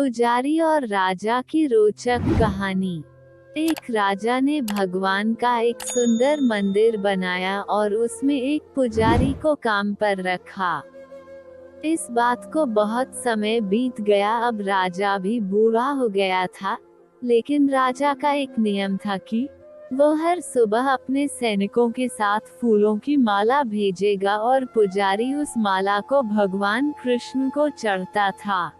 पुजारी और राजा की रोचक कहानी। एक राजा ने भगवान का एक सुंदर मंदिर बनाया और उसमें एक पुजारी को काम पर रखा। इस बात को बहुत समय बीत गया। अब राजा भी बूढ़ा हो गया था, लेकिन राजा का एक नियम था कि वो हर सुबह अपने सैनिकों के साथ फूलों की माला भेजेगा और पुजारी उस माला को भगवान कृष्ण को चढ़ता था।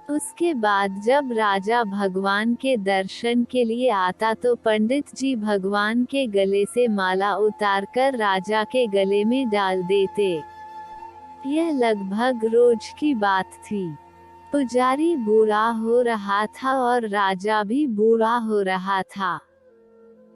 उसके बाद जब राजा भगवान के दर्शन के लिए आता तो पंडित जी भगवान के गले से माला उतारकर राजा के गले में डाल देते। यह लगभग रोज की बात थी। पुजारी बूढ़ा हो रहा था और राजा भी बूढ़ा हो रहा था।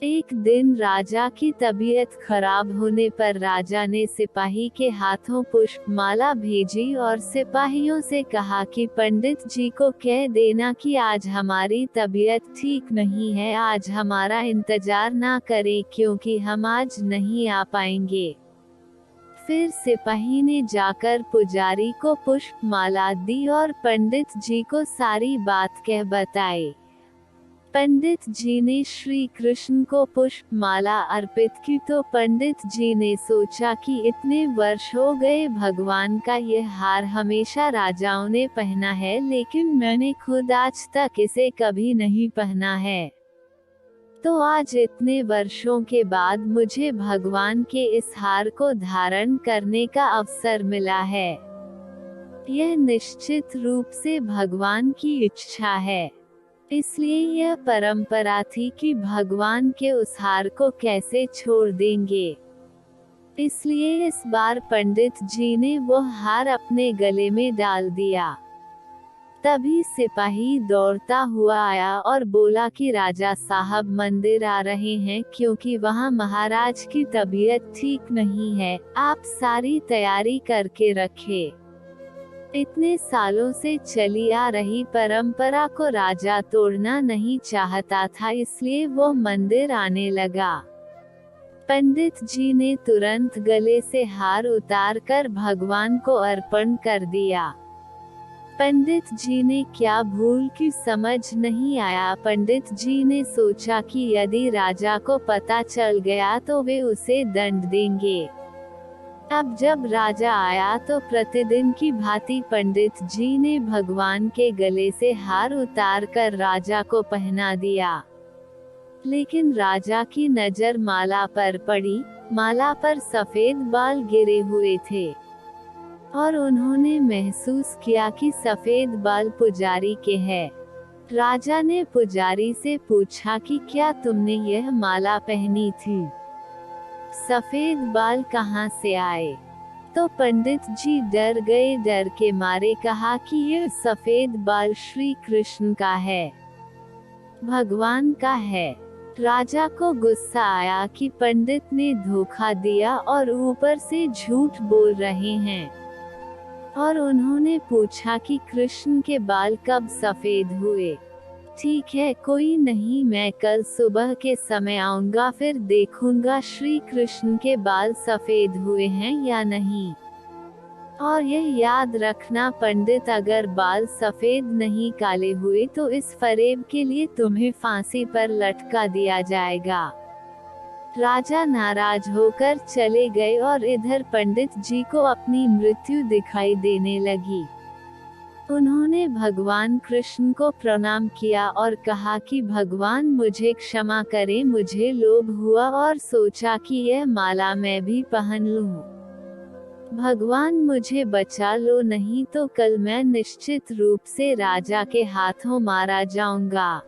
एक दिन राजा की तबीयत खराब होने पर राजा ने सिपाही के हाथों पुष्प माला भेजी और सिपाहियों से कहा कि पंडित जी को कह देना कि आज हमारी तबीयत ठीक नहीं है, आज हमारा इंतजार ना करें क्योंकि हम आज नहीं आ पाएंगे। फिर सिपाही ने जाकर पुजारी को पुष्प माला दी और पंडित जी को सारी बात कह बताई। पंडित जी ने श्री कृष्ण को पुष्प माला अर्पित की तो पंडित जी ने सोचा कि इतने वर्ष हो गए भगवान का यह हार हमेशा राजाओं ने पहना है, लेकिन मैंने खुद आज तक इसे कभी नहीं पहना है। तो आज इतने वर्षों के बाद मुझे भगवान के इस हार को धारण करने का अवसर मिला है। यह निश्चित रूप से भगवान की इच्छा है, इसलिए यह परंपरा थी कि भगवान के उस हार को कैसे छोड़ देंगे। इसलिए इस बार पंडित जी ने वो हार अपने गले में डाल दिया। तभी सिपाही दौड़ता हुआ आया और बोला कि राजा साहब मंदिर आ रहे हैं क्योंकि वहाँ महाराज की तबीयत ठीक नहीं है, आप सारी तैयारी करके रखें। इतने सालों से चली आ रही परंपरा को राजा तोड़ना नहीं चाहता था, इसलिए वो मंदिर आने लगा। पंडित जी ने तुरंत गले से हार उतारकर भगवान को अर्पण कर दिया। पंडित जी ने क्या भूल की समझ नहीं आया। पंडित जी ने सोचा कि यदि राजा को पता चल गया तो वे उसे दंड देंगे। अब जब राजा आया तो प्रतिदिन की भांति पंडित जी ने भगवान के गले से हार उतारकर राजा को पहना दिया। लेकिन राजा की नजर माला पर पड़ी। माला पर सफेद बाल गिरे हुए थे और उन्होंने महसूस किया कि सफेद बाल पुजारी के हैं। राजा ने पुजारी से पूछा कि क्या तुमने यह माला पहनी थी? सफेद बाल कहाँ से आए? तो पंडित जी डर गए। डर के मारे कहा कि यह सफेद बाल श्री कृष्ण का है, भगवान का है। राजा को गुस्सा आया कि पंडित ने धोखा दिया और ऊपर से झूठ बोल रहे हैं, और उन्होंने पूछा कि कृष्ण के बाल कब सफेद हुए। ठीक है, कोई नहीं, मैं कल सुबह के समय आऊंगा, फिर देखूंगा श्री कृष्ण के बाल सफेद हुए हैं या नहीं। और यह याद रखना पंडित, अगर बाल सफेद नहीं काले हुए तो इस फरेब के लिए तुम्हें फांसी पर लटका दिया जाएगा। राजा नाराज होकर चले गए और इधर पंडित जी को अपनी मृत्यु दिखाई देने लगी। उन्होंने भगवान कृष्ण को प्रणाम किया और कहा कि भगवान मुझे क्षमा करें, मुझे लोभ हुआ और सोचा कि यह माला मैं भी पहन लूं। भगवान मुझे बचा लो, नहीं तो कल मैं निश्चित रूप से राजा के हाथों मारा जाऊंगा।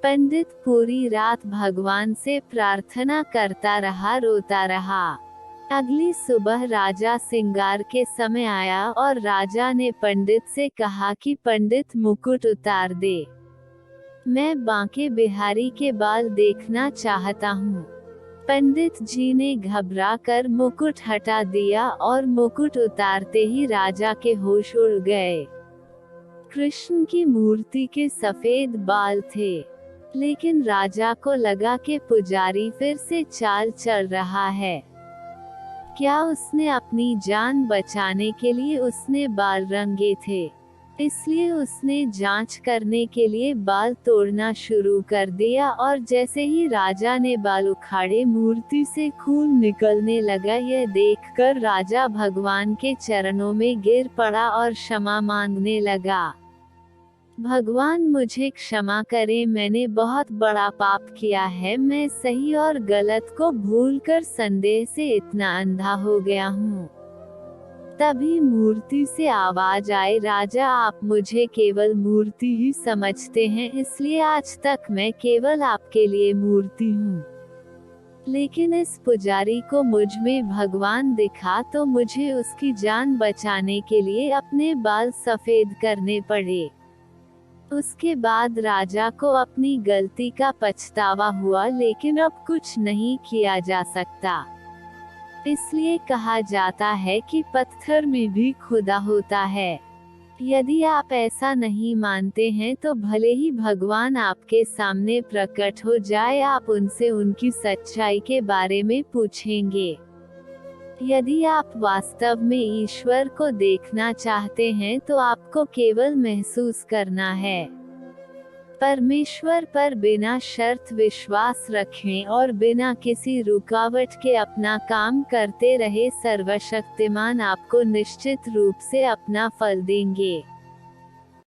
पंडित पूरी रात भगवान से प्रार्थना करता रहा, रोता रहा। अगली सुबह राजा श्रृंगार के समय आया और राजा ने पंडित से कहा कि पंडित मुकुट उतार दे, मैं बांके बिहारी के बाल देखना चाहता हूँ। पंडित जी ने घबरा कर मुकुट हटा दिया और मुकुट उतारते ही राजा के होश उड़ गए। कृष्ण की मूर्ति के सफेद बाल थे, लेकिन राजा को लगा कि पुजारी फिर से चाल चल रहा है। क्या उसने अपनी जान बचाने के लिए उसने बाल रंगे थे? इसलिए उसने जांच करने के लिए बाल तोड़ना शुरू कर दिया और जैसे ही राजा ने बाल उखाड़े मूर्ति से खून निकलने लगा। यह देखकर राजा भगवान के चरणों में गिर पड़ा और क्षमा मांगने लगा। भगवान मुझे क्षमा करें, मैंने बहुत बड़ा पाप किया है। मैं सही और गलत को भूलकर संदेह से इतना अंधा हो गया हूँ। तभी मूर्ति से आवाज आई, राजा आप मुझे केवल मूर्ति ही समझते हैं, इसलिए आज तक मैं केवल आपके लिए मूर्ति हूँ। लेकिन इस पुजारी को मुझ में भगवान दिखा तो मुझे उसकी जान बचाने के लिए अपने बाल सफेद करने पड़े। उसके बाद राजा को अपनी गलती का पछतावा हुआ, लेकिन अब कुछ नहीं किया जा सकता। इसलिए कहा जाता है कि पत्थर में भी खुदा होता है। यदि आप ऐसा नहीं मानते हैं तो भले ही भगवान आपके सामने प्रकट हो जाए, आप उनसे उनकी सच्चाई के बारे में पूछेंगे। यदि आप वास्तव में ईश्वर को देखना चाहते हैं तो आपको केवल महसूस करना है। परमेश्वर पर बिना शर्त विश्वास रखें और बिना किसी रुकावट के अपना काम करते रहे। सर्वशक्तिमान आपको निश्चित रूप से अपना फल देंगे।